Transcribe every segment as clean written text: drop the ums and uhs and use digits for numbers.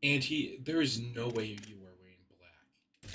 And there is no way you are wearing black.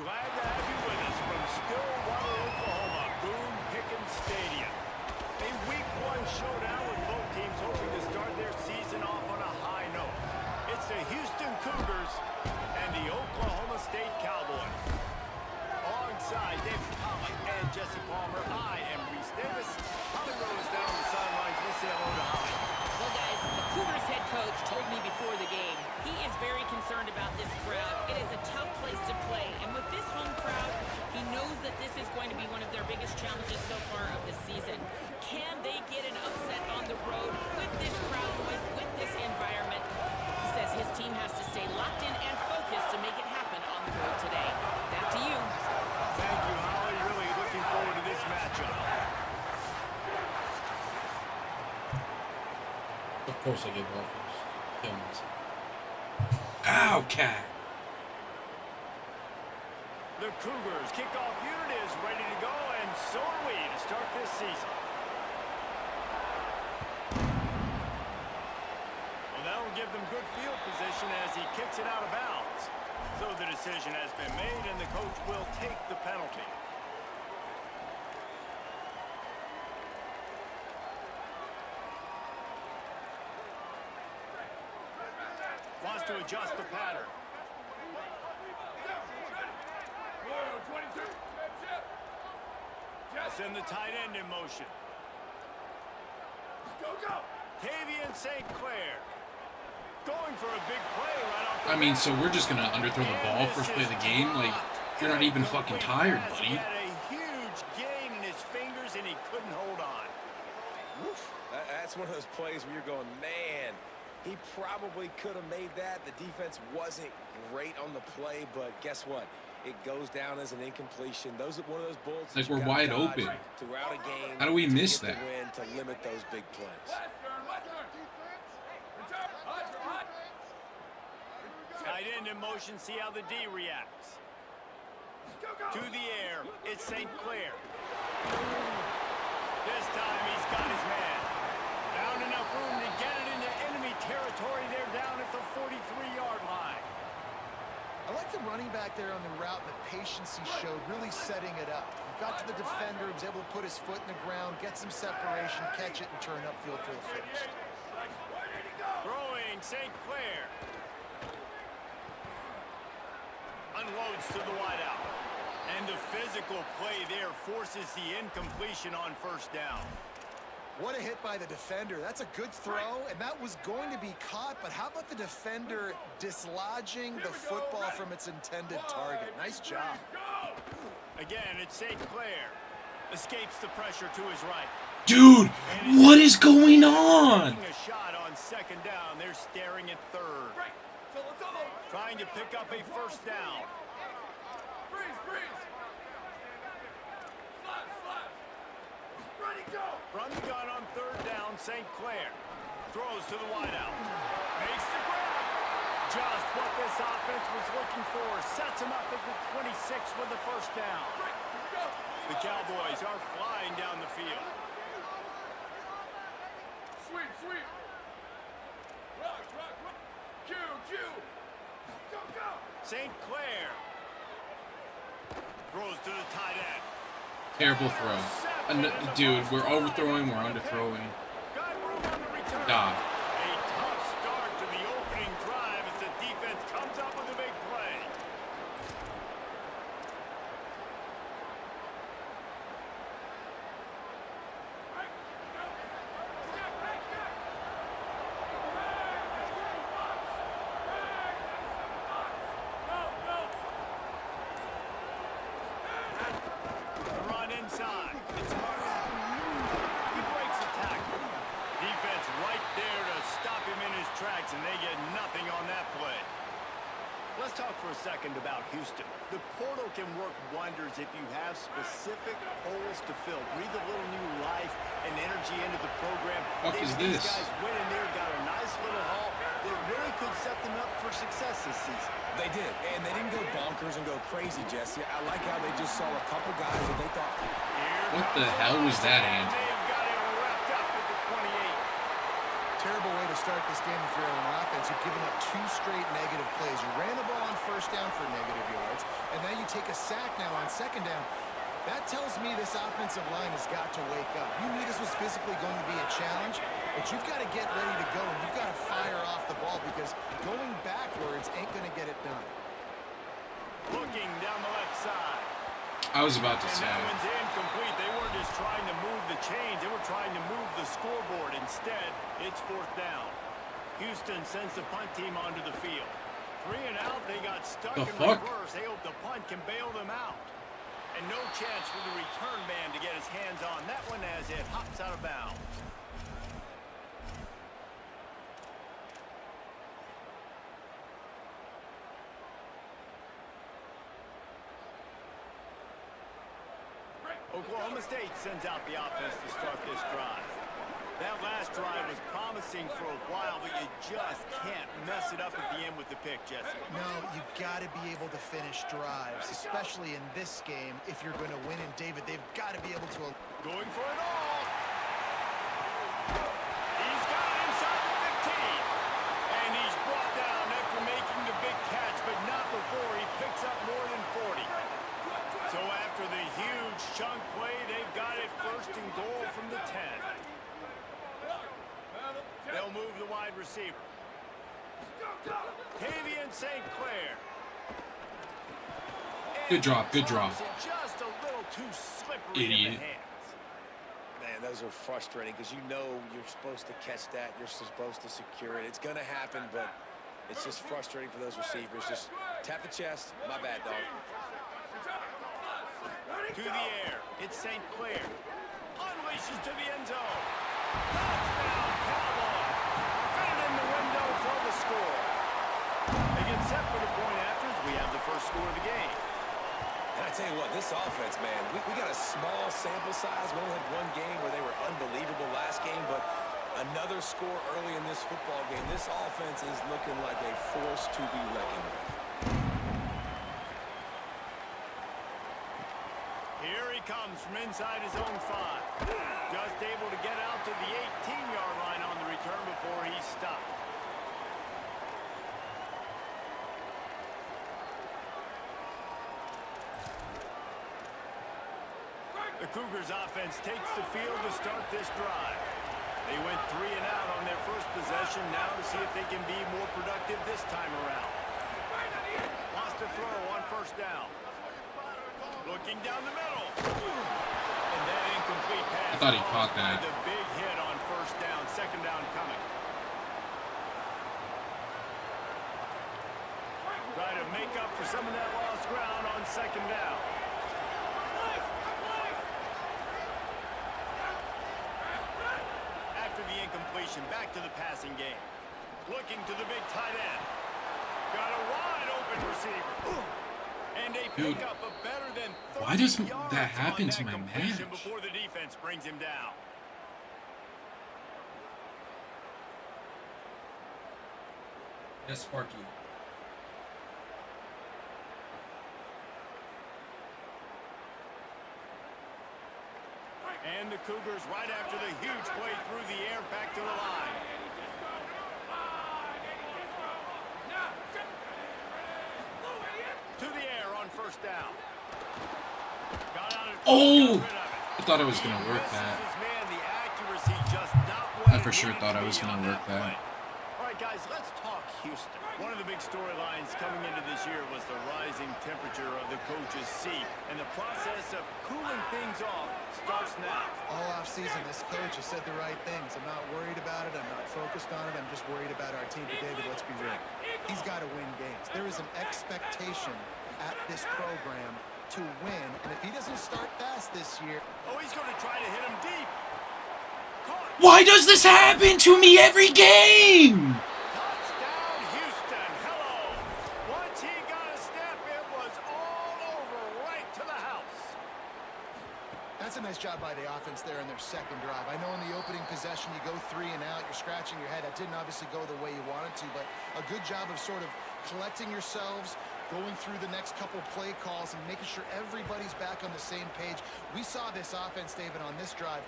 Glad to have you with us from Stillwater, Oklahoma, Boone Pickens Stadium. A Week 1 showdown with both teams hoping to start their season off on a high note. It's the Houston Cougars and the Oklahoma State Cowboys. Alongside David Pollock and Jesse Palmer, I am Reese Davis. Holly Rose down on the sidelines. Let's say hello to Holly. Well, guys, the Cougars head coach told me before the game he is very concerned about this crowd. It is a tough place to play, and with this home crowd, he knows that this is going to be one of their biggest challenges so far of the season. Can they get an upset on the road with this crowd noise, with this environment? He says his team has to stay locked in and focused to make it happen on the road today. Back to you. Thank you, Holly. Really looking forward to this matchup. Of course I get ball first. Kill myself. Ow, cat! The Cougars kickoff unit is ready to go, and so are we to start this season. Well, that will give them good field position as he kicks it out of bounds. So the decision has been made, and the coach will take the penalty. Wants to adjust the pattern. Send the tight end in motion. Go! Tavian St. Clair. Going for a big play right off the I mean, bat. so we're just gonna underthrow the ball first play of the game? Like, you're not even fucking tired, buddy. He had a huge gain in his fingers, and he couldn't hold on. Oof. That's one of those plays where you're going, man, he probably could have made that. The defense wasn't great on the play, but guess what? It goes down as an incompletion. Those are one of those bullets. Like, we're wide open. Throughout a game. How do we miss to get that? the win, to limit those big plays. Tight end in motion. See how the D reacts. To the air. It's St. Clair. This time he's got his man. Found enough room to get it into enemy territory. They're down at the 43-yard line. I like the running back there on the route and the patience he showed, really setting it up. He got to the defender, was able to put his foot in the ground, get some separation, catch it, and turn upfield for the first. Throwing St. Clair. Unloads to the wideout. And the physical play there forces the incompletion on first down. What a hit by the defender. That's a good throw, and that was going to be caught, but how about the defender dislodging the football from its intended target? Nice job. Again, it's St. Clair. Escapes the pressure to his right. Dude, what is going on? Taking a shot on second down. They're staring at third. Trying to pick up a first down. Run the gun on third down, St. Clair. Throws to the wideout. Makes the grab. Just what this offense was looking for. Sets him up at the 26 with the first down. The Cowboys are flying down the field. Sweep. Rock. Q. Go. St. Clair. Throws to the tight end. Terrible throw. Dude, we're overthrowing, we're underthrowing. Got room on the return. God. A tough start to the opening drive as the defense comes up with a big play. The run inside. It's Martin. He breaks the tackle. Defense right there to stop him in his tracks, and they get nothing on that play. Let's talk for a second about Houston. The portal can work wonders if you have specific holes to fill. Breathe a little new life and energy into the program. What is this? These guys went in there, got a nice little haul that really could set them up for success this season. They did, and they didn't go bonkers and go crazy, Jesse. I like how they just saw a couple guys that they thought, What the hell was that, Ant? They've got it wrapped up at the 28. Terrible way to start this game if you're on offense. You've given up 2 straight negative plays. You ran the ball on first down for negative yards, and now you take a sack now on second down. That tells me this offensive line has got to wake up. You knew this was physically going to be a challenge, but you've got to get ready to go, and you've got to fire off the ball because going backwards ain't going to get it done. Looking down the left side. I was about to And say. that one's incomplete. They weren't just trying to move the chains. They were trying to move the scoreboard. Instead, it's fourth down. Houston sends the punt team onto the field. 3 and out. They got stuck The in fuck? reverse. They hope the punt can bail them out. And no chance for the return man to get his hands on that one as it hops out of bounds. Oklahoma State sends out the offense to start this drive. That last drive was promising for a while, but you just can't mess it up at the end with the pick, Jesse. No, you've got to be able to finish drives, especially in this game. If you're going to win, and David, they've got to be able to. Going for it all. He's got it inside the 15. And he's brought down after making the big catch, but not before he picks up more than 40. So after the huge chunk play, they've got it first and goal from the 10. They'll move the wide receiver. Tavian St. Clair. Good drop, good drop. Just a little too slippery in Idiot. the hands. man, those are frustrating because you know you're supposed to catch that. You're supposed to secure it. It's going to happen, but it's just frustrating for those receivers. Just tap the chest. My bad, dog. To the air. It's St. Clair. Unleashes to the end zone. Touchdown, Cowboys. Fit in the window for the score. They get set for the point afters. We have the first score of the game. And I tell you what, this offense, man, we got a small sample size. We only had one game where they were unbelievable last game, but another score early in this football game. This offense is looking like a force to be reckoned with. Here he comes from inside his own 5. Just able to get out to the 18-yard line on the return before he's stopped. The Cougars offense takes the field to start this drive. They went 3 and out on their first possession, now to see if they can be more productive this time around. Lost a throw on first down. Looking down the middle. And that incomplete pass. I thought he caught that. The big hit on first down, second down coming. Try to make up for some of that lost ground on second down. formation, back to the passing game. Looking to the big tight end. Got a wide open receiver. And a Dude, pickup of better than 30 why does yards that happen on to that my completion match? before the defense brings him down. Yes, Sparky. And the Cougars right after the huge play through the air back to the line. To the air on first down. Got out of Oh! got rid of it. I thought I was going to work Misses that. his man, the accuracy just not what I it for sure needed thought I be was going on to work play. that. All right, guys, let's talk Houston. One of the big storylines coming into this year was the rising temperature of the coach's seat, and the process of cooling things off starts now. All offseason, this coach has said the right things. I'm not worried about it. I'm not focused on it. I'm just worried about our team. But David, let's be real. He's got to win games. There is an expectation at this program to win, and if he doesn't start fast this year... Oh, he's going to try to hit him deep. Caught. Why does this happen to me every game? Touchdown, Houston. Hello. Once he got a step, it was all over right to the house. That's a nice job by the offense there in their second drive. I know in the opening possession you go 3 and out, you're scratching your head. That didn't obviously go the way you wanted to, but a good job of sort of collecting yourselves, going through the next couple play calls and making sure everybody's back on the same page. We saw this offense, David, on this drive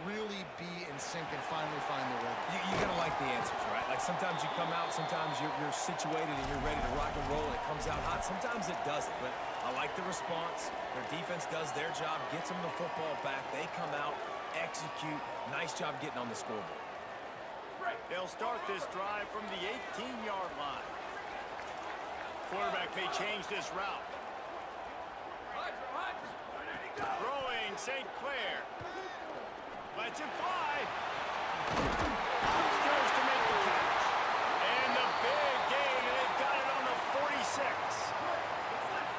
really be in sync and finally find their rhythm. You're going to like the answers, right? Like sometimes you come out, sometimes you're situated and you're ready to rock and roll and it comes out hot. Sometimes it doesn't, but I like the response. Their defense does their job, gets them the football back. They come out, execute. Nice job getting on the scoreboard. They'll start this drive from the 18-yard line. Quarterback may change this route. Throwing St. Clair. Lets it fly. Upstairs to make the catch. And the big gain, and they've got it on the 46.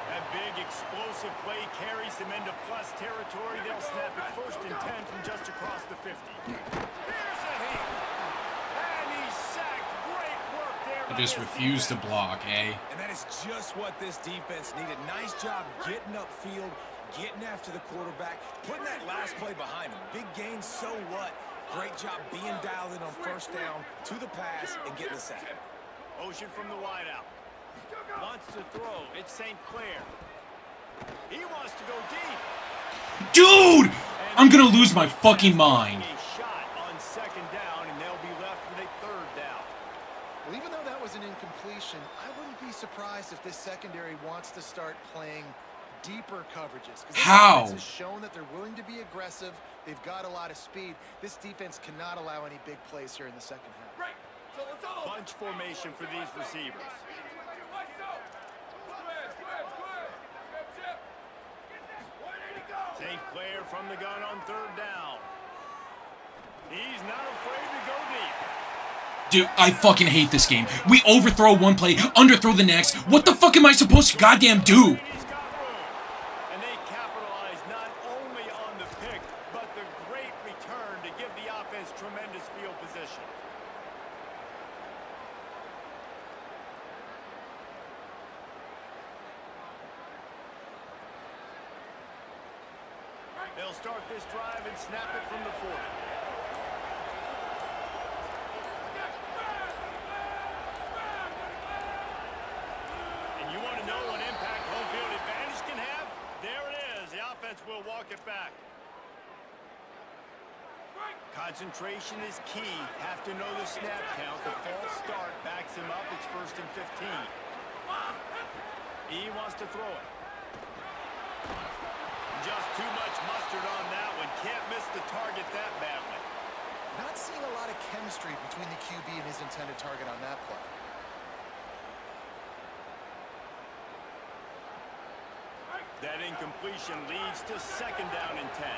That big explosive play carries them into plus territory. They'll snap it 1st and 10 from just across the 50. Here's a hit. And he's sacked. Great work there. I just refuse to block, eh? And that is just what this defense needed. Nice job getting upfield, getting after the quarterback, putting that last play behind him. Big gain, so what? Great job being dialed in on first down to the pass and getting the sack. Motion from the wideout. Wants to throw. It's St. Clair. He wants to go deep. Dude! I'm gonna lose my fucking mind. A shot on 2nd down, and they'll be left with a 3rd down. Well, even though that was an incompletion, I wouldn't be surprised if this secondary wants to start playing deeper coverages. How? This defense has shown that they're willing to be aggressive. They've got a lot of speed. This defense cannot allow any big plays here in the second half. Right. So let's all. Bunch formation for these receivers. St. Clair from the gun on 3rd down. He's not afraid to go deep. Dude, I fucking hate this game. We overthrow one play, underthrow the next. What the fuck am I supposed to goddamn do? He's got room. And they capitalize not only on the pick, but the great return to give the offense tremendous field position. They'll start this drive and snap it from the 40. And you want to know what impact home field advantage can have? There it is. The offense will walk it back. Concentration is key. Have to know the snap count. The false start backs him up. It's 1st and 15. He wants to throw it. Just too much mustard on that one. Can't miss the target that badly. Not seeing a lot of chemistry between the QB and his intended target on that play. That incompletion leads to 2nd down and 10.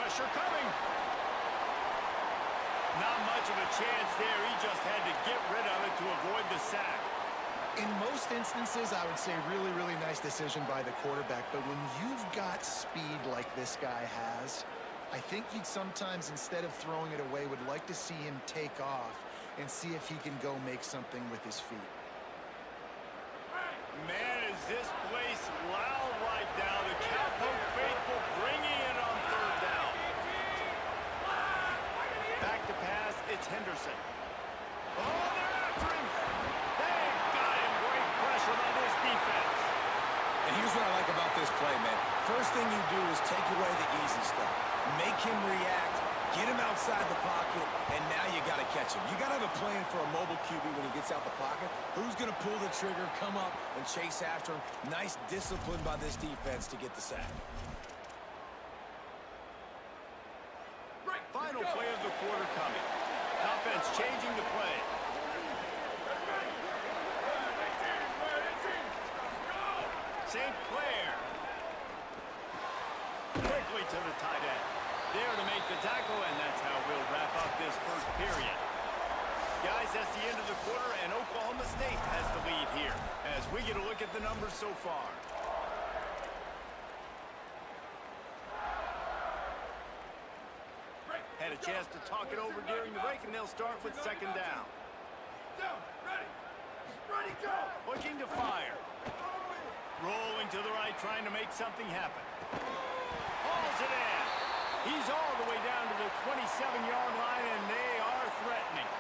Pressure coming. Not much of a chance there. He just had to get rid of it to avoid the sack. In most instances, I would say really, really nice decision by the quarterback. But when you've got speed like this guy has, I think you'd sometimes, instead of throwing it away, would like to see him take off and see if he can go make something with his feet. Man, is this place loud right now. The Cowpoke faithful bringing it on third down. Back to pass, it's Henderson. Oh, they're after him. They got him. Great pressure on this defense. And here's what I like about this play, man. First thing you do is take away the easy stuff. Make him react, get him outside the pocket, and now you got to catch him. You got to have a plan for a mobile QB when he gets out the pocket. Who's going to pull the trigger, come up, and chase after him? Nice discipline by this defense to get the sack. Final play of the quarter coming. Offense changing the play. St. Clair. Quickly to the tight end. There to make the tackle, and that's how we'll wrap up this first period. Guys, that's the end of the quarter, and Oklahoma State has the lead here as we get a look at the numbers so far. Had a chance to talk it over during the break, and they'll start with second down. Down, ready. Ready, go. Looking to fire. Rolling to the right, trying to make something happen. Hauls it in. He's all the way down to the 27-yard line, and they are threatening.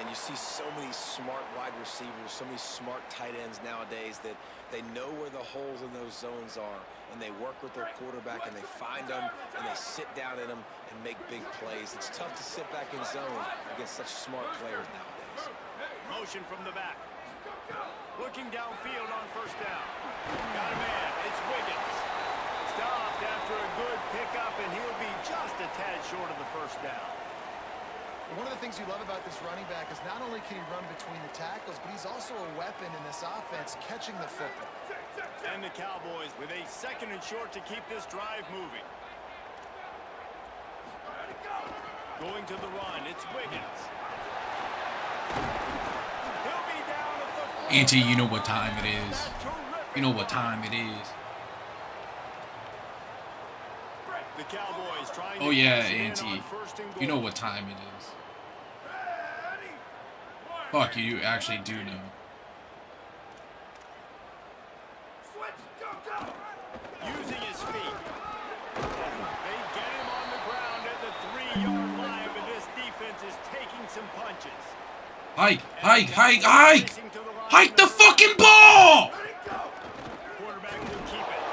And you see so many smart wide receivers, so many smart tight ends nowadays that they know where the holes in those zones are, and they work with their quarterback, and they find them, and they sit down in them and make big plays. It's tough to sit back in zone against such smart players nowadays. Motion from the back. Looking downfield on first down. Got a man. It's Wiggins. Stopped after a good pickup, and he'll be just a tad short of the first down. One of the things you love about this running back is not only can he run between the tackles, but he's also a weapon in this offense, catching the football. And the Cowboys with a second and short to keep this drive moving. Going to the run, it's Wiggins. He'll be down at the... Auntie, you know what time it is. You know what time it is. The Cowboys trying Oh to yeah, push it in Auntie. on first and You know goal. what time it is. Fuck, you actually do know. Switch, go, go. Using his feet. They get him on the ground at the 3-yard line, but this defense is taking some punches. Hike! Hike the fucking ball! Quarterback will keep it.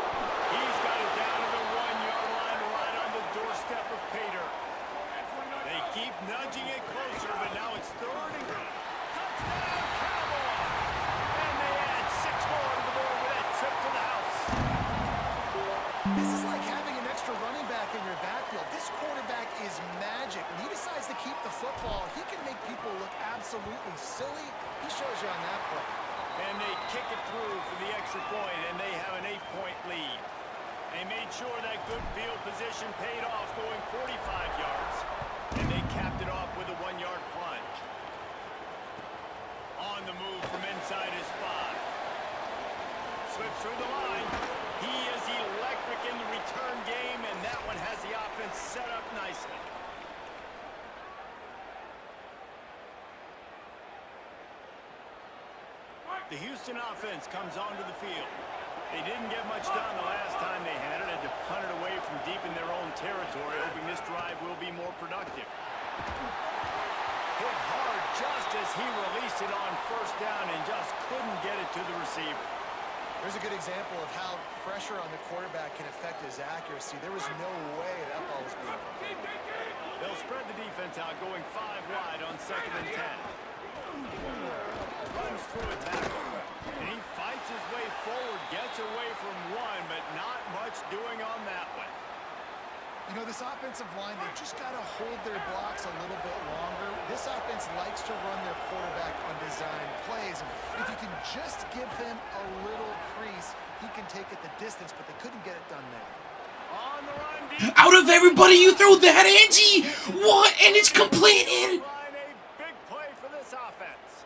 He's got it down to the 1-yard line, right on the doorstep of Pater. They keep nudging it closer, but now it's third and touchdown Cowboys! And they add 6 more to the board with that trip to the house. This is like having an extra running back in your backfield. This quarterback is magic. When he decides to keep the football, he can make people look absolutely silly. He shows you on that play. And they kick it through for the extra point, and they have an 8-point lead. They made sure that good field position paid off, going 45 yards. And they capped it off with a 1-yard plunge. On the move from inside his 5. Slips through the line. He is electric in the return game, and that one has the offense set up nicely. The Houston offense comes onto the field. They didn't get much done the last time they had it. Had to punt it away from deep in their own territory, hoping this drive will be more productive. Hit hard just as he released it on first down and just couldn't get it to the receiver. There's a good example of how pressure on the quarterback can affect his accuracy. There was no way that ball was being thrown. They'll spread the defense out, going 5 wide on second and 10. Runs through a tackle, and he fights his way forward, gets away from one, but not much doing on that one. You know, this offensive line, they just got to hold their blocks a little bit longer. This offense likes to run their quarterback on design plays. And if you can just give him a little crease, he can take it the distance, but they couldn't get it done there. On the run, Out of everybody, you threw that, Angie! What? And it's completed! Line, a big play for this offense.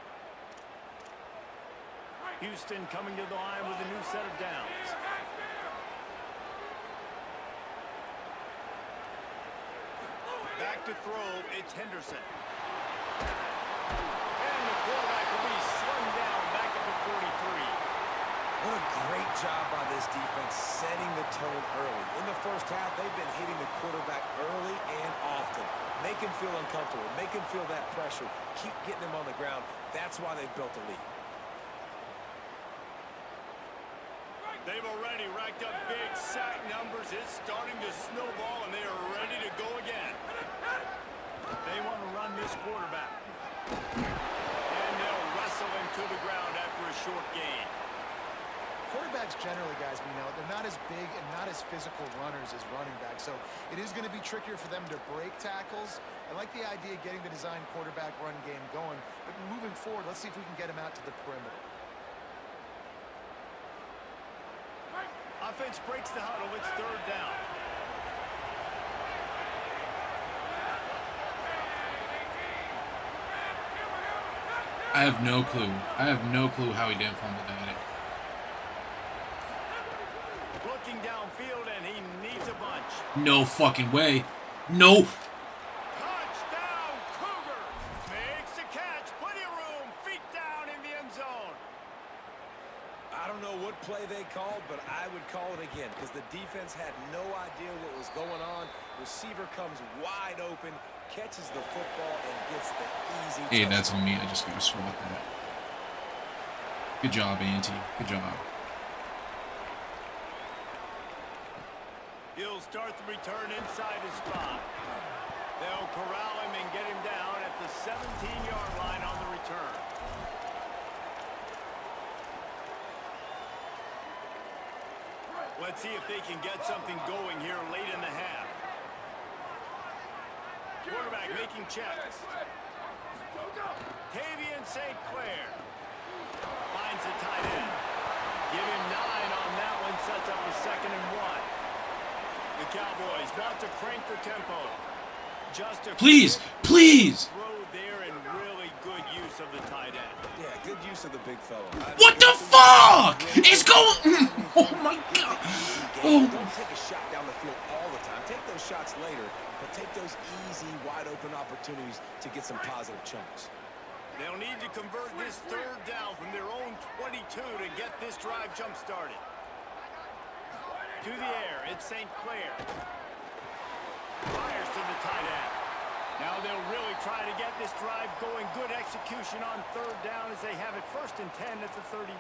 Houston coming to the line with a new set of downs. Back to throw, it's Henderson. And the quarterback will be slung down back at the 43. What a great job by this defense setting the tone early. In the first half, they've been hitting the quarterback early and often. Make him feel uncomfortable. Make him feel that pressure. Keep getting him on the ground. That's why they've built the lead. They've already racked up big sack numbers. It's starting to snowball, and they are ready to go again. They want to run this quarterback. And they'll wrestle him to the ground after a short gain. Quarterbacks generally, guys, we know, they're not as big and not as physical runners as running backs, so it is going to be trickier for them to break tackles. I like the idea of getting the design quarterback run game going, but moving forward, let's see if we can get him out to the perimeter. Offense breaks the huddle. It's third down. I have no clue. I have no clue how he didn't fumble that. Looking downfield, and he needs a bunch. No fucking way. No. Touchdown, Cougars! Makes the catch. Plenty of room. Feet down in the end zone. I don't know what play they called, but I would call it again because the defense had no idea what was going on. Receiver comes wide open, catches the football, and gets the easy Hey, touchdown. that's on me. I just gotta swat that. Good job, Auntie. Good job. He'll start the return inside his spot. They'll corral him and get him down at the 17-yard line on the return. Let's see if they can get something going here late in the half. Quarterback making checks. Tavian St. Clair finds the tight end. Give him 9 on that one, sets up a 2nd and 1. The Cowboys want to crank the tempo. Just a Please, quick please. throw there and really good use of the tight end. Yeah, good use of the big fella. What the fuck is going? Oh my god. Don't take a shot down the field all the time. Take those shots later, but take those easy, wide-open opportunities to get some positive chunks. They'll need to convert this third down from their own 22 to get this drive jump-started. To the air, it's St. Clair. Fires to the tight end. Now they'll really try to get this drive going. Good execution on third down as they have it 1st and 10 at the 31.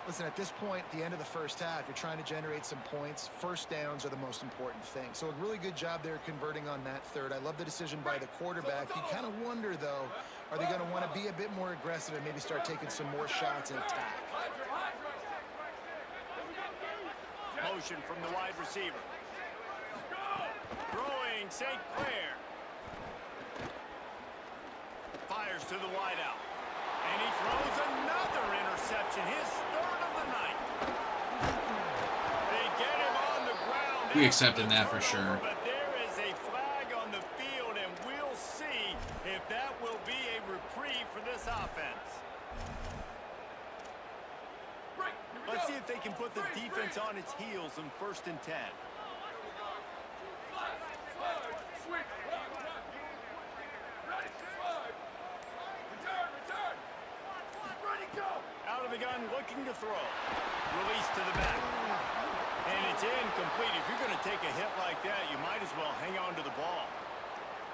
Listen, at this point, the end of the first half, you're trying to generate some points. First downs are the most important thing. So a really good job there converting on that third. I love the decision by the quarterback. You kind of wonder, though, are they going to want to be a bit more aggressive and maybe start taking some more shots and attack? Motion from the wide receiver. Throwing St. Clair. Fires to the wideout. And he throws another interception. His 3rd of the night. They get him on the ground. We accepted that for sure. But there is a flag on the field, and we'll see if that will be a reprieve for this offense. Let's see if they can put the defense on its heels in 1st and 10. Out of the gun, looking to throw. Release to the back. And it's incomplete. If you're going to take a hit like that, you might as well hang on to the ball.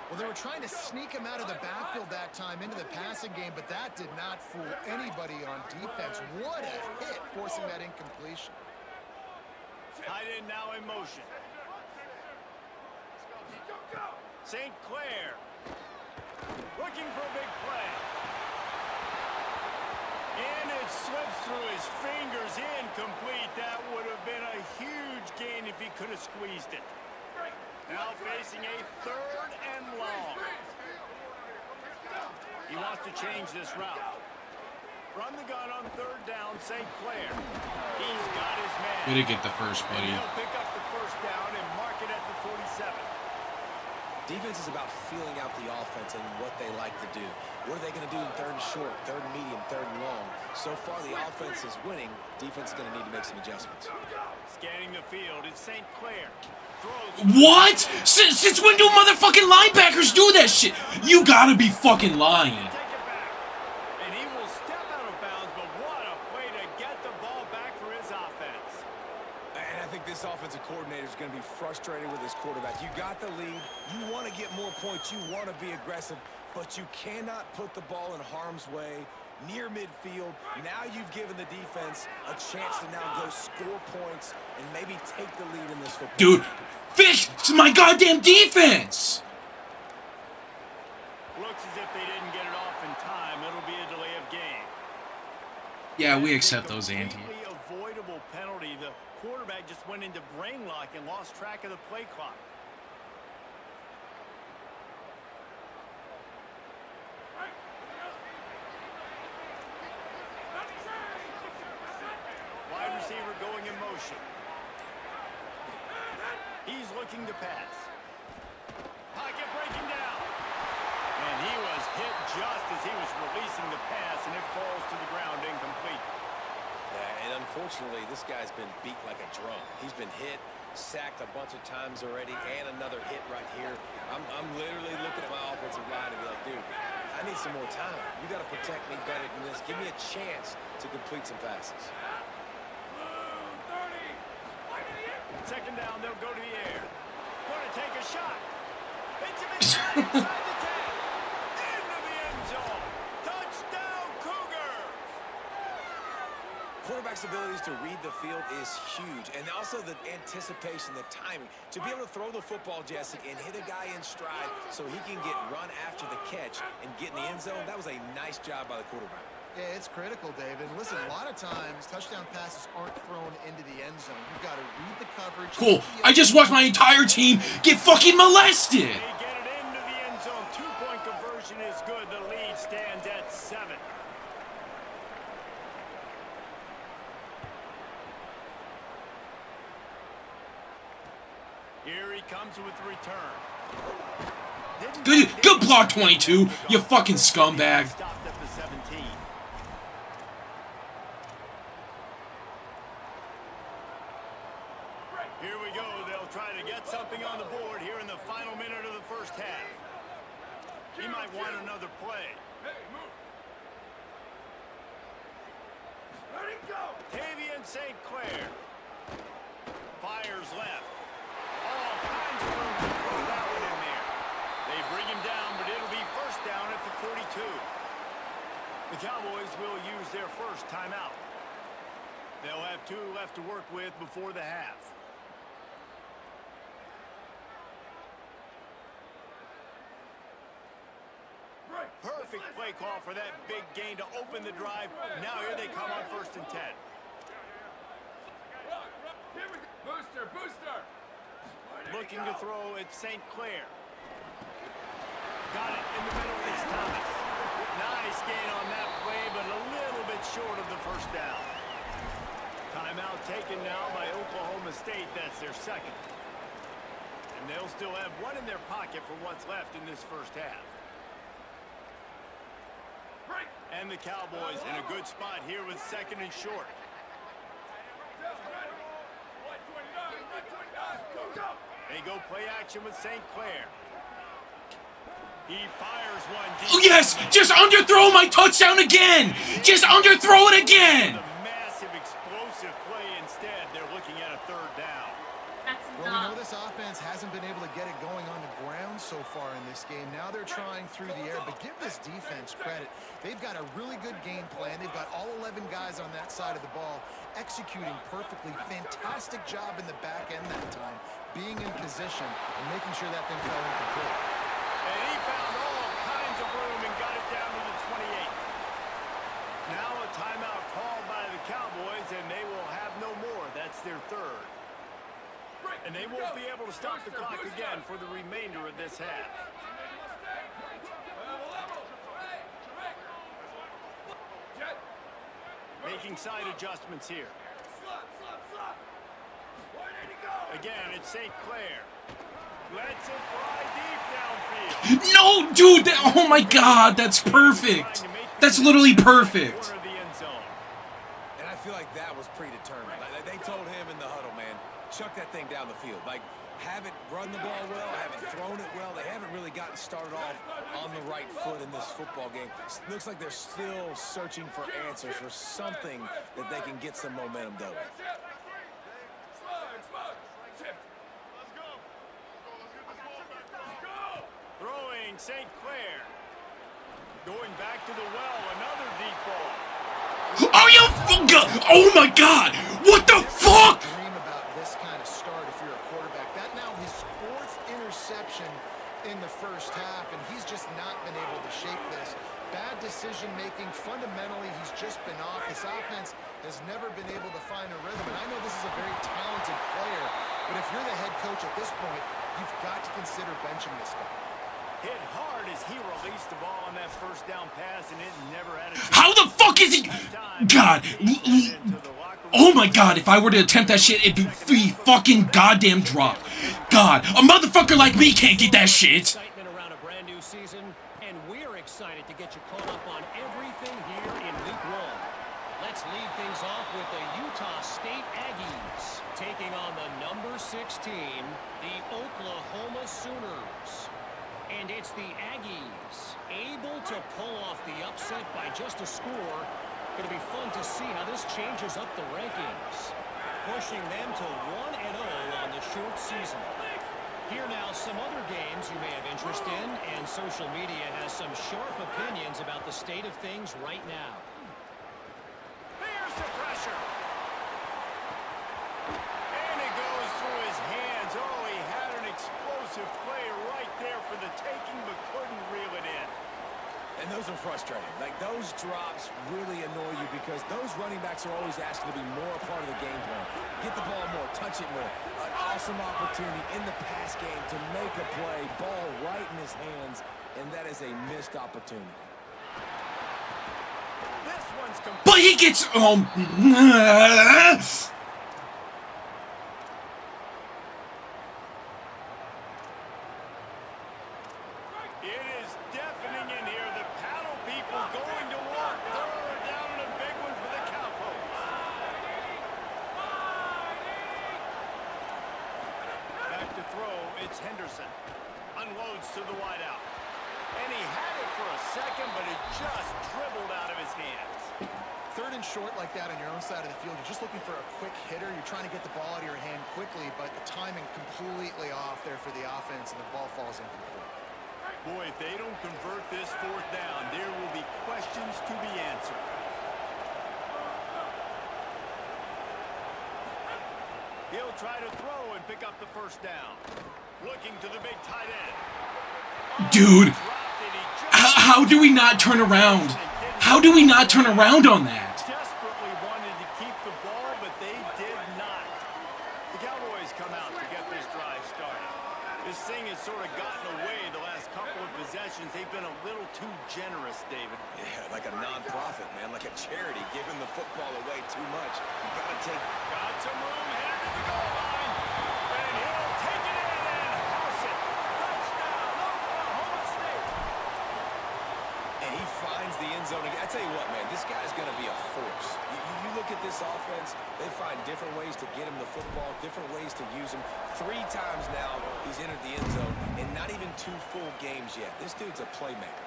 Well, they were trying to sneak him out of the backfield that time into the passing game, but that did not fool anybody on defense. What a hit, forcing that incompletion. Tight end now in motion. St. Clair looking for a big play. And it slips through his fingers, incomplete. That would have been a huge gain if he could have squeezed it. Now facing a 3rd and long. He wants to change this route. Run the gun on 3rd down, St. Clair. He's got his man. Way to get the first, buddy. He'll pick up the 1st down and mark defense is about feeling out the offense and what they like to do. What are they going to do in third and short, third and medium, third and long? So far, the offense is winning. Defense is going to need to make some adjustments. Scanning the field, it's St. Clair. What? Since when do motherfucking linebackers do that shit? You gotta be fucking lying. Take it back. And he will step out of bounds, but what a play to get the ball back for his offense. And I think this offensive coordinator is going to be frustrated with his quarterback. You got the lead. You want to get more points. You want to be aggressive, but you cannot put the ball in harm's way near midfield. Now you've given the defense a chance to now go score points and maybe take the lead in this football. Dude, fix my goddamn defense! Looks as if they didn't get it off in time. It'll be a delay of game. Yeah, we accept those, Andy. Completely avoidable penalty. The quarterback just went into brain lock and lost track of the play clock. Wide receiver going in motion. He's looking to pass. Pocket breaking down. And he was hit just as he was releasing the pass, and it falls to the ground incomplete. Yeah, and unfortunately, this guy's been beat like a drum. He's been hit, sacked a bunch of times already, and another hit right here. I'm literally looking at my offensive line and be like, dude, I need some more time. You got to protect me better than this. Give me a chance to complete some passes. Second down, they'll go to the air. Going to take a shot. It's him inside the 10. Into the end zone. Touchdown, Cougars! Quarterback's abilities to read the field is huge, and also the anticipation, the timing. To be able to throw the football, Jesse, and hit a guy in stride so he can get run after the catch and get in the end zone, that was a nice job by the quarterback. Yeah, it's critical, David. Listen, a lot of times, touchdown passes aren't thrown into the end zone. You've got to read the coverage. Cool. I just watched my entire team get fucking molested. They get it into the end zone. 2-point conversion is good. The lead stands at 7. Here he comes with the return. Good block, 22. You fucking scumbag. Stopped at the 17. Here we go. They'll try to get something on the board here in the final minute of the first half. He might want another play. Hey, move. Let it go. Tavian St. Clair. Fires left. All kinds of room to throw that one in there. They bring him down, but it'll be first down at the 42. The Cowboys will use their first timeout. They'll have 2 left to work with before the half. Perfect play call for that big gain to open the drive. Now here they come on 1st and 10. Booster, booster. Looking to throw at St. Clair. Got it in the middle. It's Thomas. Nice gain on that play, but a little bit short of the first down. Timeout taken now by Oklahoma State. That's their second. And they'll still have one in their pocket for what's left in this first half. And the Cowboys in a good spot here with 2nd and short. They go play action with St. Clair. He fires one deep. Oh, yes! Just underthrow my touchdown again! Just underthrow it again! A massive explosive play instead. They're looking at a 3rd down. Well, we know this offense hasn't been able to get it going on the ground so far in this game. Now they're trying through the air, but give this defense credit. They've got a really good game plan. They've got all 11 guys on that side of the ball executing perfectly. Fantastic job in the back end that time, being in position and making sure that thing fell incomplete. And he found all kinds of room and got it down to the 28. Now a timeout called by the Cowboys, and they will have no more. That's their 3rd. And they won't be able to stop the clock again for the remainder of this half. Making side adjustments here. Again, it's St. Clair. Lets it fly deep downfield. No, dude. Oh my God, that's perfect. That's literally perfect. Corner of the end zone. And I feel like that was predetermined. Like, they told him in the huddle, man, chuck that thing down the field. Like, haven't run the ball well, haven't thrown it well. They haven't really gotten started off on the right foot in this football game. Looks like they're still searching for answers, for something that they can get some momentum going. Throwing St. Clair. Going back to the well, another deep ball. Oh, oh my God. What the fuck? Dream about this kind of start if you're a quarterback. That now his 4th interception in the first half, and he's just not been able to shape this. Bad decision making. Fundamentally, he's just been off. This offense has never been able to find a rhythm, and I know this is a very talented player, but if you're the head coach at this point, you've got to consider benching this guy. Hit hard as he released the ball on that first down pass, and it never had a chance. How the fuck is he? God. Oh my God, if I were to attempt that shit, it'd be fucking goddamn drop. God, a motherfucker like me can't get that shit. Excitement around a brand new season, and we're excited to get you caught up on everything here in week 1. Let's lead things off with the Utah State Aggies taking on the number 6 team, the Oklahoma Sooners. And it's the Aggies able to pull off the upset by just a score. Going to be fun to see how this changes up the rankings, pushing them to 1-0 on the short season. Here now, some other games you may have interest in, and social media has some sharp opinions about the state of things right now. There's the pressure. And it goes through his hands. Oh, he had an explosive play right there for the taking, but couldn't reel it in. And those are frustrating. Like, those drops really annoy you because those running backs are always asked to be more a part of the game plan. Get the ball more, touch it more. An awesome opportunity in the pass game to make a play, ball right in his hands, and that is a missed opportunity. This one's complete. But he gets It is deafening in here. The paddle people going to work. Third down and a big one for the Cowpokes. Back to throw. It's Henderson. Unloads to the wideout. And he had it for a second, but it just dribbled out of his hands. 3rd and short like that on your own side of the field, you're just looking for a quick hitter. You're trying to get the ball out of your hand quickly, but the timing completely off there for the offense, and the ball falls incomplete. Boy, if they don't convert this 4th down, there will be questions to be answered. He'll try to throw and pick up the 1st down. Looking to the big tight end. dude. How do we not turn around? How do we not turn around on that? Desperately wanted to keep the ball, but they did not. The Cowboys come out to get this drive started. This thing has sort of gotten away the last couple of possessions. They've been a little too generous, David. Yeah, like a non-profit, man, like a charity, giving the football away too much. You gotta take... Got some room headed to the goal line. And he'll take it in and house it. Touchdown, Oklahoma State. And he finds the end zone again. I tell you what, man, this guy's going to be a force. You look at this offense, they find different ways to get him the football, different ways to use him. 3 times now he's entered the end zone, and not even 2 full games yet. This dude's a playmaker.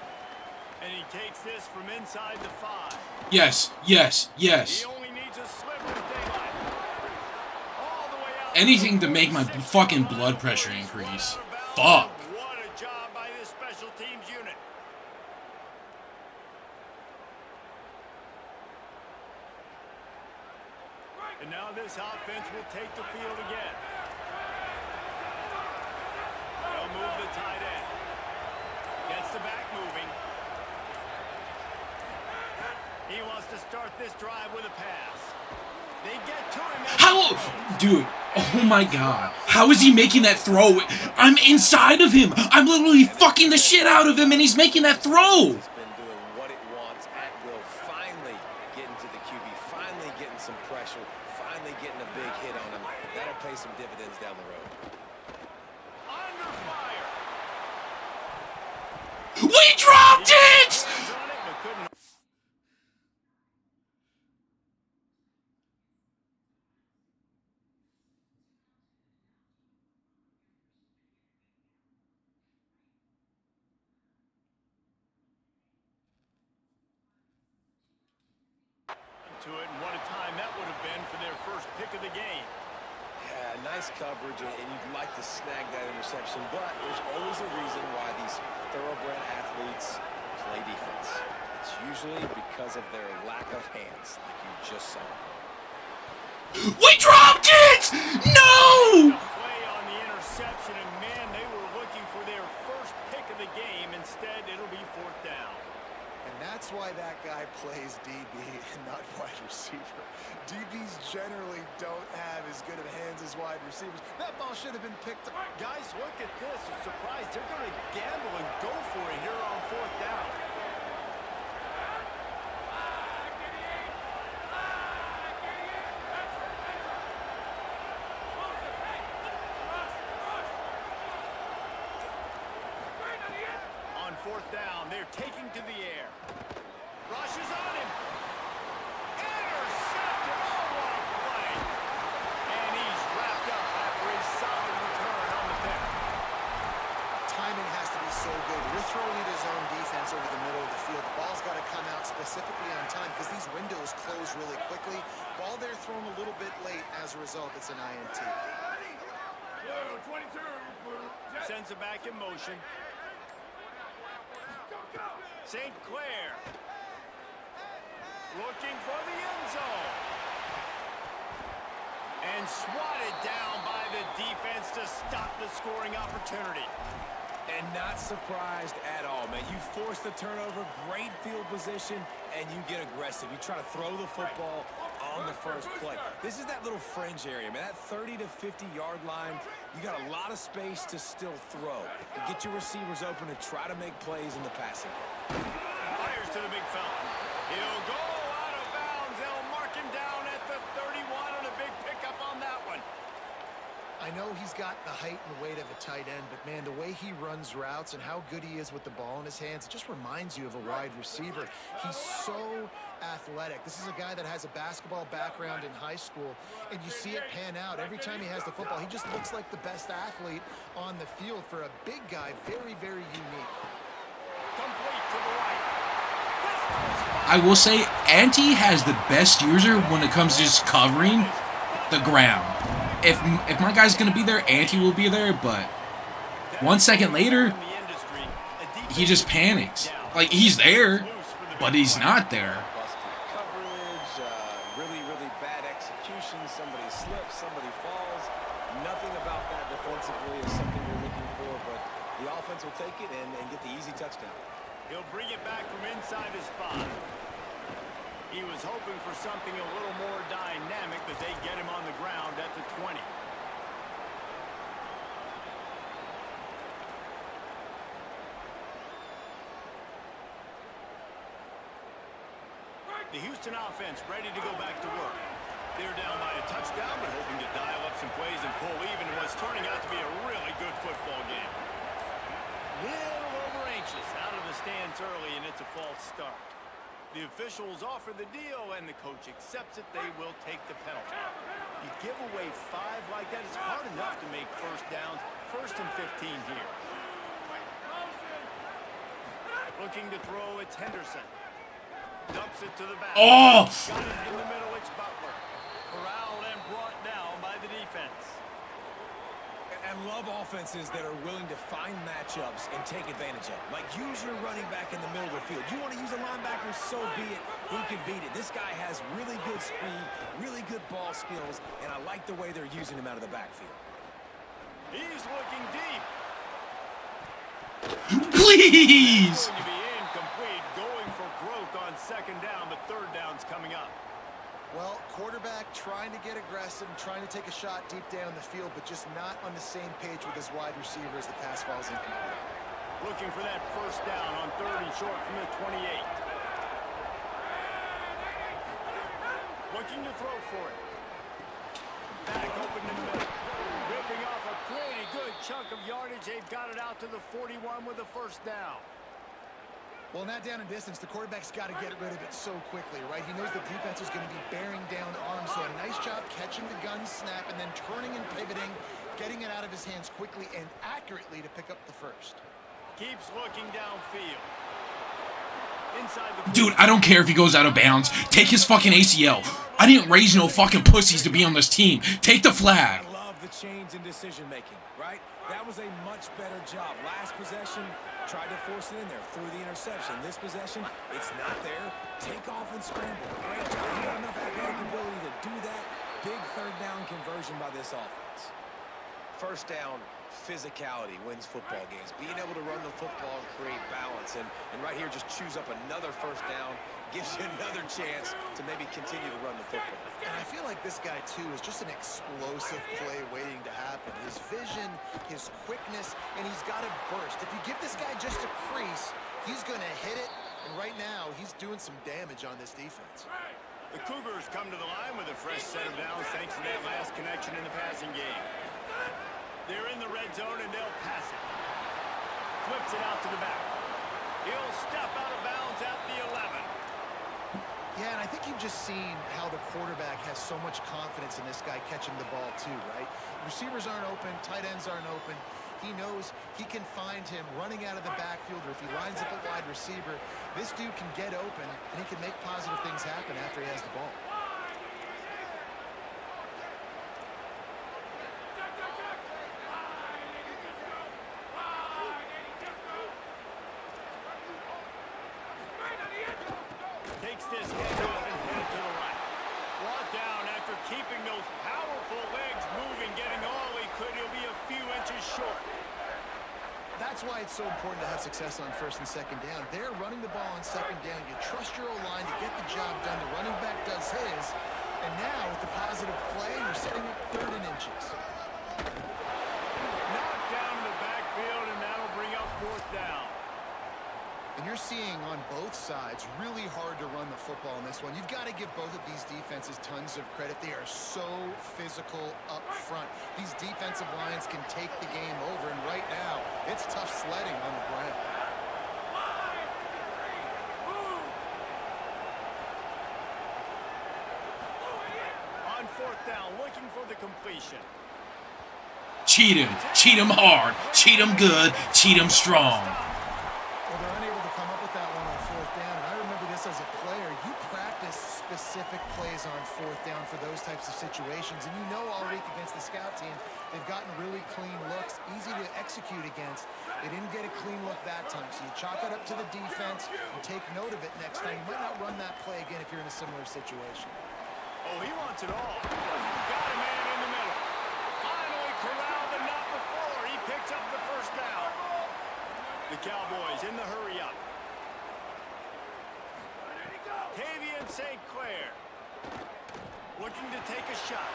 And he takes this from inside the 5. Yes, yes, yes. He only needs a sliver of daylight. All the way out. Anything to make my fucking blood pressure increase. Fuck. What a job by this special teams unit. And now this offense will take the field again. They'll move the tight end. Gets the back moving. He wants to start this drive with a pass. They get to him. How? Dude, oh my god. How is he making that throw? I'm inside of him. I'm literally fucking the shit out of him and he's making that throw. It's been doing what it wants at will. Finally getting to the QB. Finally getting some pressure. Finally getting a big hit on him. That'll pay some dividends down the road. Under We dropped it! To it, and what a time that would have been for their first pick of the game. Yeah, nice coverage, and you'd like to snag that interception, but there's always a reason why these thoroughbred athletes play defense. It's usually because of their lack of hands, like you just saw. We dropped it! No! Play on the interception, and man, they were looking for their first pick of the game. Instead, it'll be fourth down. And that's why that guy plays DB and not wide receiver. DBs generally don't have as good of hands as wide receivers. That ball should have been picked up. Guys, look at this. I'm surprised they're going to gamble and go for it here on fourth down. On fourth down, they're taking to the air. Rushes on him. Intercepted. Oh, what a play. And he's wrapped up after a solid return on the pick. Timing has to be so good. We're throwing it his own defense over the middle of the field. The ball's got to come out specifically on time because these windows close really quickly. Ball there thrown a little bit late. As a result, it's an INT. Blue 22. Blue. Sends it back in motion. Go, go. St. Clair. Looking for the end zone. And swatted down by the defense to stop the scoring opportunity. And not surprised at all, man. You force the turnover, great field position, and you get aggressive. You try to throw the football on the first play. This is that little fringe area, man. That 30 to 50-yard line, you got a lot of space to still throw. You get your receivers open and try to make plays in the passing game. Fires to the big fella. He'll go out of bounds. They'll mark him down at the 31, and a big pickup on that one. I know he's got the height and weight of a tight end, but man, the way he runs routes and how good he is with the ball in his hands, it just reminds you of a wide receiver. He's so athletic. This is a guy that has a basketball background in high school, and you see it pan out. Every time he has the football, he just looks like the best athlete on the field. For a big guy, very, very unique. Complete to the right. I will say, Ante has the best user when it comes to just covering the ground. If my guy's going to be there, Ante will be there, but 1 second later, he just panics. Like, he's there, but he's not there. Busted coverage, really, really bad execution. Somebody slips, somebody falls. Nothing about that defensively is something you're looking for, but the offense will take it and get the easy touchdown. He'll bring it back from inside his spot. He was hoping for something a little more dynamic, but they get him on the ground at the 20. The Houston offense ready to go back to work. They're down by a touchdown, but hoping to dial up some plays and pull even in what's turning out to be a really good football game. Little over anxious out of the stands early, and it's a false start. The officials offer the deal, and the coach accepts it. They will take the penalty. You give away 5 like that, it's hard enough to make first downs. 1st and 15 here. Looking to throw, it's Henderson. Dumps it to the back. Oh! Got it in the middle, it's Butler. Corralled and brought down by the defense. And love offenses that are willing to find matchups and take advantage of it. Like, use your running back in the middle of the field. You want to use a linebacker, so be it. He can beat it. This guy has really good speed, really good ball skills, and I like the way they're using him out of the backfield. He's looking deep. Please! Going to be incomplete, going for growth on 2nd down, but 3rd down's coming up. Well, quarterback trying to get aggressive, trying to take a shot deep down the field, but just not on the same page with his wide receiver as the pass falls incomplete. Looking for that 1st down on 3rd and short from the 28. Looking to throw for it. Back open in the middle. Ripping off a pretty good chunk of yardage. They've got it out to the 41 with the 1st down. Well, not down in distance, the quarterback's got to get rid of it so quickly, right? He knows the defense is going to be bearing down on him, so a nice job catching the gun snap and then turning and pivoting, getting it out of his hands quickly and accurately to pick up the first. Keeps looking downfield. Inside the Dude, I don't care if he goes out of bounds. Take his fucking ACL. I didn't raise no fucking pussies to be on this team. Take the flag. I love the change in decision making, right? That was a much better job. Last possession, tried to force it in there, threw the interception. This possession, it's not there. Take off and scramble. Great job. He got enough athletic ability to do that. Big third down conversion by this offense. First down, physicality wins football games. Being able to run the football and create balance. And right here, just choose up another first down. Gives you another chance to maybe continue to run the football. And I feel like this guy, too, is just an explosive play waiting to happen. His vision, his quickness, and he's got to burst. If you give this guy just a crease, he's going to hit it. And right now, he's doing some damage on this defense. The Cougars come to the line with a fresh set of downs thanks to that last connection in the passing game. They're in the red zone, and they'll pass it. Flips it out to the back. He'll step out of bounds at the 11. Yeah, and I think you've just seen how the quarterback has so much confidence in this guy catching the ball too, right? Receivers aren't open, tight ends aren't open. He knows he can find him running out of the backfield, or if he lines up a wide receiver, this dude can get open, and he can make positive things happen after he has the ball. Takes this handoff and headed to the right. Brought down after keeping those powerful legs moving, getting all he could. He'll be a few inches short. That's why it's so important to have success on first and second down. They're running the ball on second down. You trust your O-line to get the job done. The running back does his. And now with the positive play, you're setting up third and inches. Knocked down in the backfield, and that'll bring up fourth down. And you're seeing on both sides really hard to run the football in this one. You've got to give both of these defenses tons of credit. They are so physical up front. These defensive lines can take the game over, and right now, it's tough sledding on the ground. On fourth down, looking for the completion. Cheat him. Cheat him hard. Cheat him good. Cheat him strong. Well, they're unable to come up with that one on fourth down, and I remember this as a player. You practice specific plays on fourth down for those types of situations, and you know all week against the scout team, they've gotten really clean looks, easy to execute against. They didn't get a clean look that time, so you chalk it up to the defense and take note of it next time. You might not run that play again if you're in a similar situation. Oh, he wants it all. Got a man in the middle. Finally corralled, but not before. He picks up the first down. The Cowboys in the hurry up. Tavian St. Clair looking to take a shot.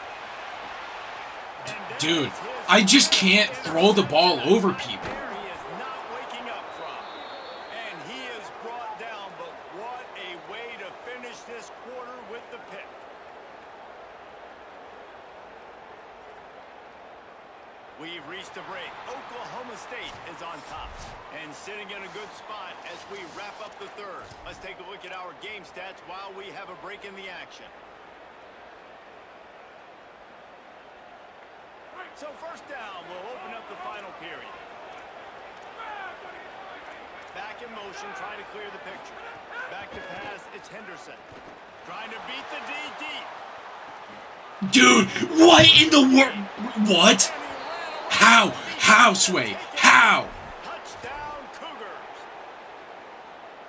Dude, I just can't throw the ball over people. There he is not waking up from. And he is brought down, but what a way to finish this quarter with the pick. We've reached a break. Oklahoma State is on top and sitting in a good spot as we wrap up the third. Let's take a look at our game stats while we have a break in the action. So first down will open up the final period. Back in motion, trying to clear the picture. Back to pass, it's Henderson. Trying to beat the D deep. Dude, what in the world? What? How? How, Sway? How? Touchdown, Cougars.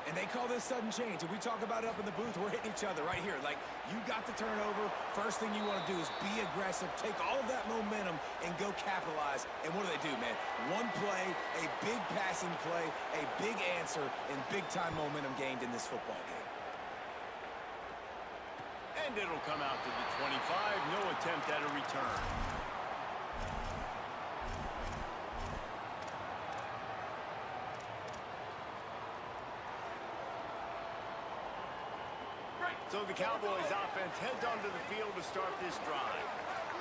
And they call this sudden change. And we talk about it up in the booth. We're hitting each other right here. Like, you got the turnover. First thing you want to do is be aggressive, take all of that momentum, and go capitalize. And what do, man? One play, a big passing play, a big answer, and big-time momentum gained in this football game. And it'll come out to the 25. No attempt at a return. So the Cowboys offense heads onto the field to start this drive.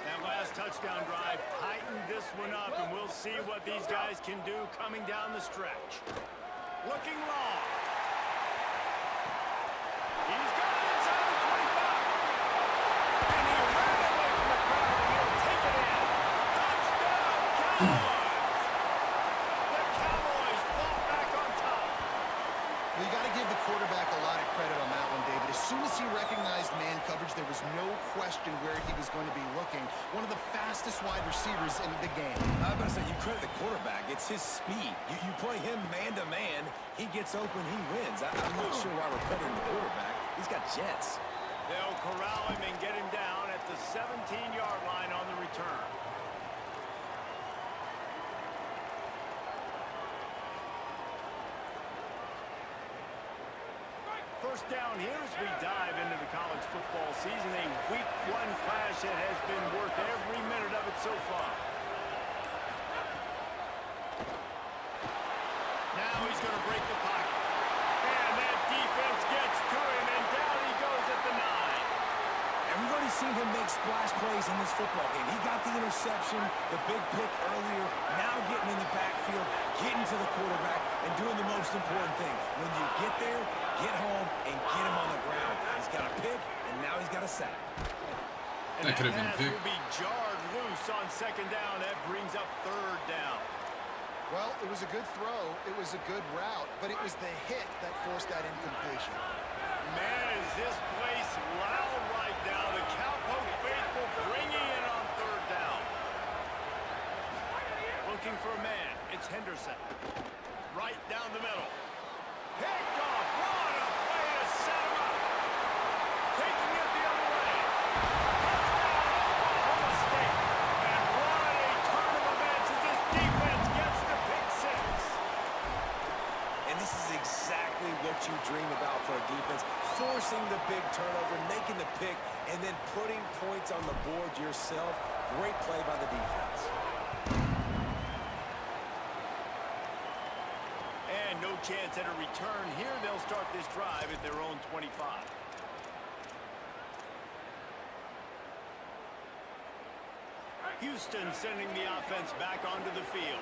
That last touchdown drive tightened this one up, and we'll see what these guys can do coming down the stretch. Looking long. He's got it inside the 25. And he ran away from the crowd, and he'll take it in. Touchdown, Cowboys! The Cowboys fall back on top. Well, you got to give the quarterback a lot of credit on that one, David. As soon as he recognized man coverage, there was no question where he was going to be looking. One of the fastest wide receivers in the game. I was about to say, you credit the quarterback. It's his speed. You play him man-to-man, he gets open, he wins. I'm not sure why we're crediting the quarterback. He's got jets. They'll corral him and get him down at the 17-yard line on the return. First down here as we dive into the college football season. A week one clash that has been worth every minute of it so far. Now he's going to break the pocket. And that defense gets to him, and down he goes at the 9. And we've already seen him make splash plays in this football game. He got the interception, the big pick earlier, now getting in the backfield, getting to the quarterback, and doing the most important thing. When you get there, get home, and get him on the ground. He's got a pick, and now he's got a sack. That could have been a pick. Will be jarred loose on second down. That brings up third down. Well, it was a good throw. It was a good route, but it was the hit that forced that incompletion. Man, is this place loud right now. The Cowpoke faithful bringing it on third down. Looking for a man. It's Henderson. Right down the middle. Picked off. What a way to set him up. Taking it the other way. No mistake. And what a turn of events as this defense gets the pick six. And this is exactly what you dream about for a defense. Forcing the big turnover, making the pick, and then putting points on the board yourself. Great play by the defense. And no chance at a return here. They'll start this drive at their own 25. Houston sending the offense back onto the field.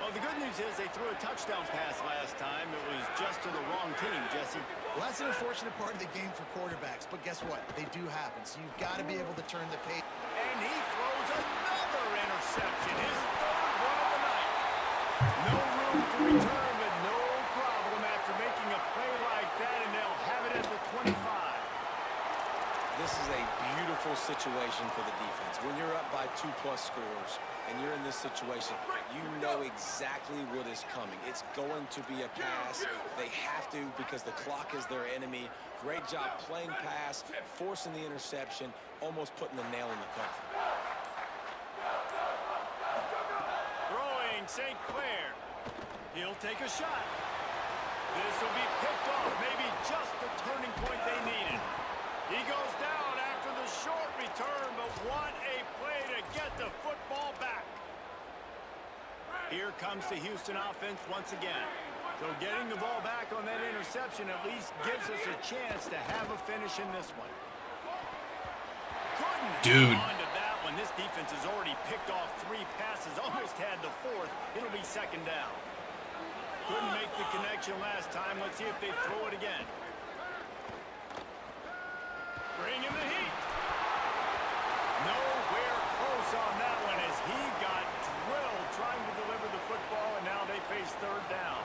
Well, the good news is they threw a touchdown pass last time. It was just to the wrong team, Jesse. Well, that's an unfortunate part of the game for quarterbacks, but guess what? They do happen, so you've got to be able to turn the page. And he throws another interception, his third one of the night. No room to return, but no problem after making a play like that, and they'll have it at the 25. This is a beautiful situation for the defense. When you're up by 2+ scores and you're in this situation, you know exactly what is coming. It's going to be a pass. They have to because the clock is their enemy. Great job playing pass, forcing the interception, almost putting the nail in the coffin. Throwing St. Clair. He'll take a shot. This will be picked off. Maybe just the turning point they needed. He goes down after the short return, but what a play to get the football back. Here comes the Houston offense once again. So getting the ball back on that interception at least gives us a chance to have a finish in this one. Couldn't hang on to that one. This defense has already picked off 3 passes, almost had the 4th. It'll be second down. Couldn't make the connection last time. Let's see if they throw it again. Bring in the heat. Nowhere close on that one as he got drilled trying to deliver the football, and now they face third down.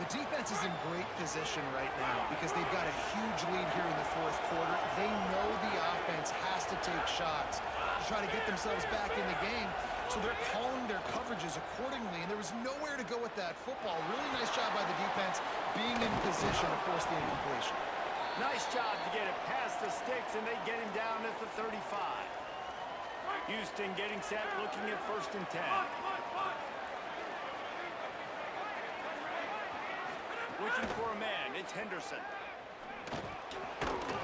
The defense is in great position right now because they've got a huge lead here in the 4th quarter. They know the offense has to take shots to try to get themselves back in the game, so they're calling their coverages accordingly, and there was nowhere to go with that football. Really nice job by the defense being in position to force the incompletion. Nice job to get it past the sticks, and they get him down at the 35. Houston getting set, looking at 1st and 10. Looking for a man. It's Henderson.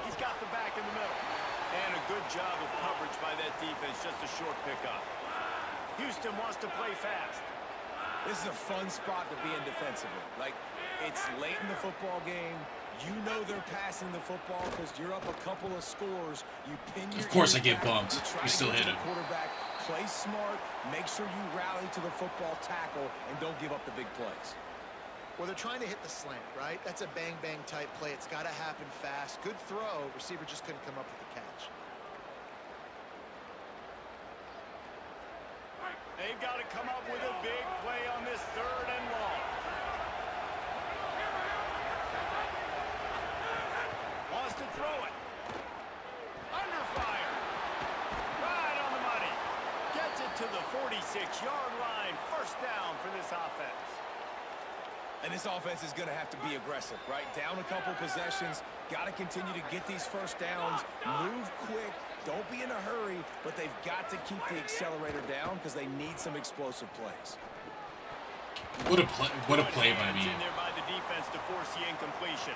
He's got the back in the middle. And a good job of coverage by that defense. Just a short pickup. Houston wants to play fast. This is a fun spot to be in defensively. Like, it's late in the football game. You know they're passing the football because you're up a couple of scores. You pin your Of course I ears get back, bumped. You still hit it. it. Quarterback, play smart. Make sure you rally to the football tackle and don't give up the big plays. Well, they're trying to hit the slant, right? That's a bang-bang type play. It's got to happen fast. Good throw. Receiver just couldn't come up with the catch. They've got to come up with a big play on this 3rd and long. Wants to throw it. Under fire. Right on the money. Gets it to the 46-yard line. First down for this offense. And this offense is going to have to be aggressive, right? Down a couple possessions. Got to continue to get these first downs. Move quick. Don't be in a hurry, but they've got to keep the accelerator down because they need some explosive plays. What a play by me. In there by the defense to force the incompletion.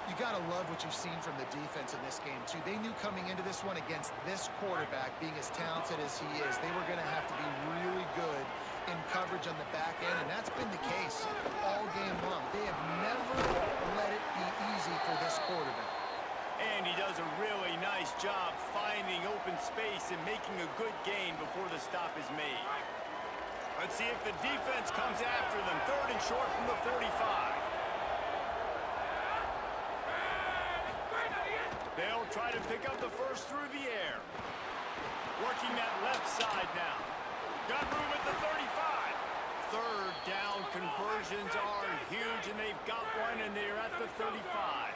You got to love what you've seen from the defense in this game, too. They knew coming into this one against this quarterback, being as talented as he is, they were going to have to be really good in coverage on the back end, and that's been the case all game long. They have never let it be easy for this quarterback. And he does a really nice job finding open space and making a good gain before the stop is made. Let's see if the defense comes after them. 3rd and short from the 45. They'll try to pick up the first through the air. Working that left side now. Got room at the 35. 3rd down conversions are huge, and they've got one, and they're at the 35.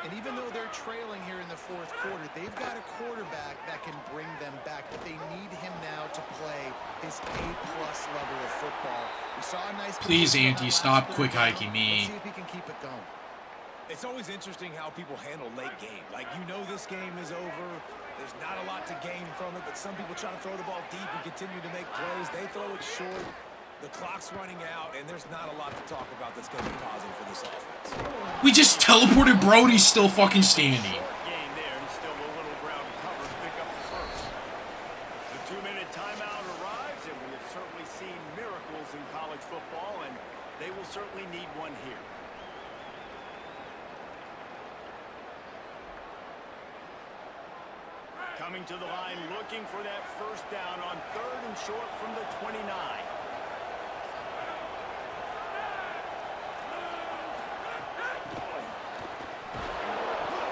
And even though they're trailing here in the 4th quarter, they've got a quarterback that can bring them back, but they need him now to play his A-plus level of football. We saw a nice... Please, Auntie, stop quick hiking me. Let's see if he can keep it going. It's always interesting how people handle late game. Like, you know this game is over. There's not a lot to gain from it, but some people try to throw the ball deep and continue to make plays. They throw it short. The clock's running out, and there's not a lot to talk about that's going to be positive for this offense. We just teleported bro, and he's still fucking standing. Gain there, and still a little ground cover to pick up the first. The 2-minute timeout arrives, and we have certainly seen miracles in college football, and they will certainly need one here. Coming to the line, looking for that first down on 3rd and short from the 29.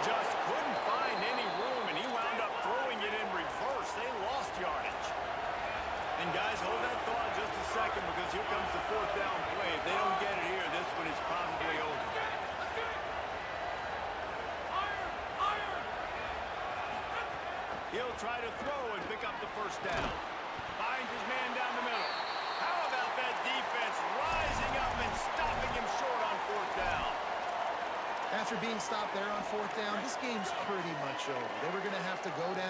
Just couldn't find any room, and he wound up throwing it in reverse. They lost yardage. And guys, hold that thought just a second, because here comes the 4th down play. If they don't get it here, this one is probably over. He'll try to throw and pick up the first down. Finds his man down the middle. How about that defense rising up and stopping him short on 4th down? After being stopped there on 4th down, this game's pretty much over. They were going to have to go down